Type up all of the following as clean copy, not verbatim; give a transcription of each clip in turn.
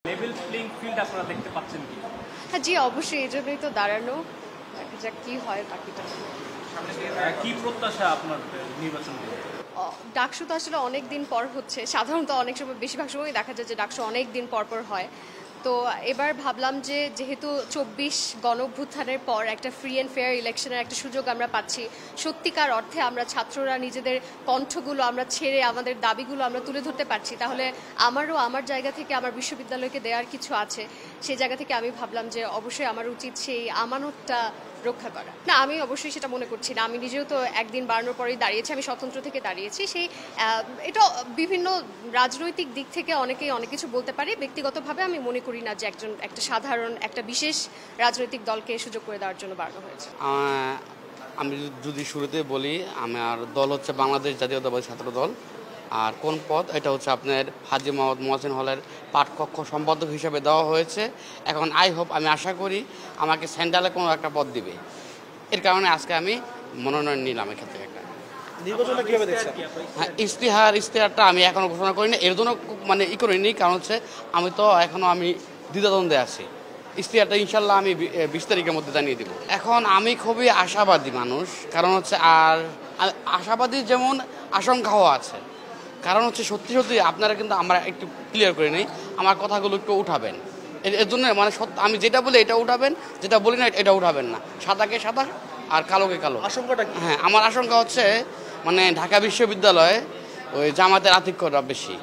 Level playing field আপনারা দেখতে পাচ্ছেন কি? হ্যাঁ জি, অবশ্যই এই জন্যই তো দাঁড়ানো। দেখা যাক কি হয় বাকিটা। কি প্রত্যাশা আপনার নির্বাচন নিয়ে? ডাকসু তো আসলে অনেক দিন পর হচ্ছে, সাধারণত অনেক সময় বেশিরভাগ সময়ই দেখা যায় যে ডাকসু অনেক দিন পর পর হয়। তো এবার ভাবলাম যে যেহেতু ২৪ গণঅভ্যুত্থানের পর একটা ফ্রি অ্যান্ড ফেয়ার ইলেকশনের একটা সুযোগ আমরা পাচ্ছি, সত্যিকার অর্থে আমরা ছাত্ররা নিজেদের কণ্ঠগুলো আমরা ছেড়ে আমাদের দাবিগুলো আমরা তুলে ধরতে পারছি, তাহলে আমারও আমার জায়গা থেকে আমার বিশ্ববিদ্যালয়কে দেওয়ার কিছু আছে। সেই জায়গা থেকে আমি ভাবলাম যে অবশ্যই আমার উচিত সেই আমানতটা রক্ষা করা। না, আমি অবশ্যই সেটা মনে করছি না। আমি নিজেও তো একদিন বাড়ানোর পরেই দাঁড়িয়েছি, আমি স্বতন্ত্র থেকে দাঁড়িয়েছি। সেই এটা বিভিন্ন রাজনৈতিক দিক থেকে অনেকেই অনেক কিছু বলতে পারে। ব্যক্তিগতভাবে আমি মনে করি না যে একটা সাধারণ একটা বিশেষ রাজনৈতিক দলকে সুযোগ করে দেওয়ার জন্য বাড়ানো হয়েছে। আমি যদি শুরুতে বলি, আমার দল হচ্ছে বাংলাদেশ জাতীয়তাবাদী ছাত্র দল। আর কোন পদ, এটা হচ্ছে আপনার হাজী মোহাম্মদ মোহাসিন হলের পাঠকক্ষ সম্পাদক হিসেবে দেওয়া হয়েছে। এখন আই হোপ, আমি আশা করি আমাকে সেন্ট্রালে কোনো একটা পদ দিবে। এর কারণে আজকে আমি মনোনয়ন নিলাম এক্ষেত্রে একটা। নির্বাচনটা কিভাবে দেখছেন? হ্যাঁ, ইশতেহারটা আমি এখনও ঘোষণা করিনি। এর জন্য মানে করিনি, কারণ হচ্ছে আমি তো এখনও দ্বিধাদ্বন্দ্বে আছি। ইশতেহারটা ইনশাল্লাহ আমি 20 তারিখের মধ্যে জানিয়ে দেবো। এখন আমি খুবই আশাবাদী মানুষ, কারণ হচ্ছে আর আশাবাদী যেমন আশঙ্কাও আছে। কারণ হচ্ছে সত্যি সত্যি আপনারা কিন্তু আমরা একটু ক্লিয়ার করে নিই, আমার কথাগুলো একটু উঠাবেন। এর জন্য মানে আমি যেটা বলি এটা উঠাবেন, যেটা বলি না এটা উঠাবেন না। সাদাকে সাদা আর কালোকে কালো। আশঙ্কাটা কি? হ্যাঁ, আমার আশঙ্কা হচ্ছে মানে ঢাকা বিশ্ববিদ্যালয়ে ওই জামাতের আধিক্যটা বেশি।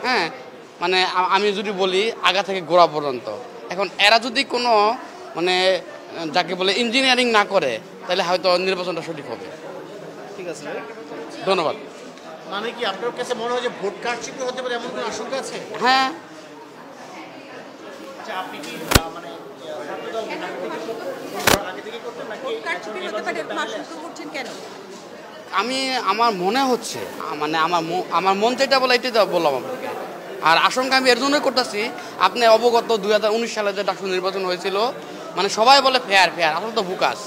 হ্যাঁ, মানে আমি যদি বলি আগা থেকে গোড়া পর্যন্ত, এখন এরা যদি কোনো মানে যাকে বলে ইঞ্জিনিয়ারিং না করে, তাহলে হয়তো নির্বাচনটা সঠিক হবে। ঠিক আছে, ধন্যবাদ। মানে কি আপনার কাছে মনে হয় যে ভোট কারচুপি হতে পারে এমন কোনো আশঙ্কা আছে? হ্যাঁ, আপনি কি মানে আগে থেকে করতেন নাকি আমার মনে হচ্ছে মানে আমার মন যেটা বলে এটাই তো বললাম আপনাকে। আর আশঙ্কা আমি এর জন্যই করতেছি, আপনি অবগত 2019 সালে যে ডাকসু নির্বাচন হয়েছিল, মানে সবাই বলে ফেয়ার আসলে তো বুকাস।